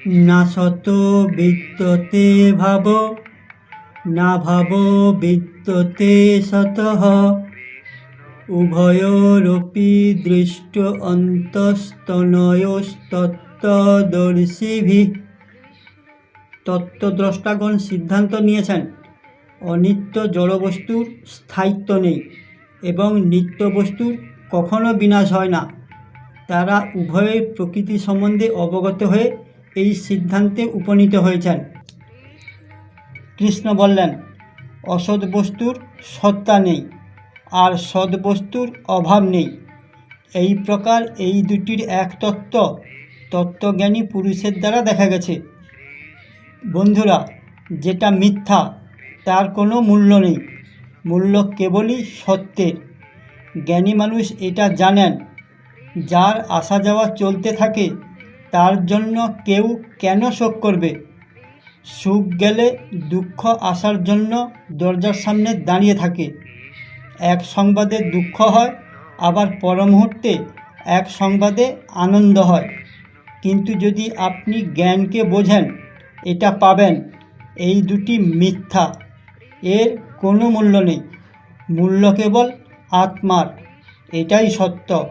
না সত বিদ্যতে ভাব, না ভাব বিদ্যতে সতঃ, উভয়োরপি দৃষ্ট অন্তস্তনয়োস্তত্ত্বদর্শিভিঃ। তত্ত্বদ্রষ্টাগণ সিদ্ধান্ত নিয়েছেন অনিত্য জড়বস্তুর স্থায়িত্ব নেই এবং নিত্য বস্তুর কখনো বিনাশ হয় না। তারা উভয়ের প্রকৃতি সম্বন্ধে অবগত হয়ে এই সিদ্ধান্তে উপনীত হয়েছেন। কৃষ্ণ বললেন, অসৎ বস্তুর সত্তা নেই আর সৎ বস্তুর অভাব নেই। এই প্রকার এই দুটির এক তত্ত্ব তত্ত্বজ্ঞানী পুরুষের দ্বারা দেখা গেছে। বন্ধুরা, যেটা মিথ্যা তার কোনো মূল্য নেই, মূল্য কেবলই সত্যের। জ্ঞানী মানুষ এটা জানেন। যার আসা যাওয়া চলতে থাকে তার জন্য কেউ কেন শোক করবে? সুখ গেলে দুঃখ আসার জন্য দরজার সামনে দাঁড়িয়ে থাকে। এক সংবাদে দুঃখ হয়, আবার পর মুহূর্তে এক সংবাদে আনন্দ হয়। কিন্তু যদি আপনি জ্ঞানকে বোঝেন, এটা পাবেন এই দুটি মিথ্যা, এর কোনো মূল্য নেই। মূল্য কেবল আত্মার, এটাই সত্য।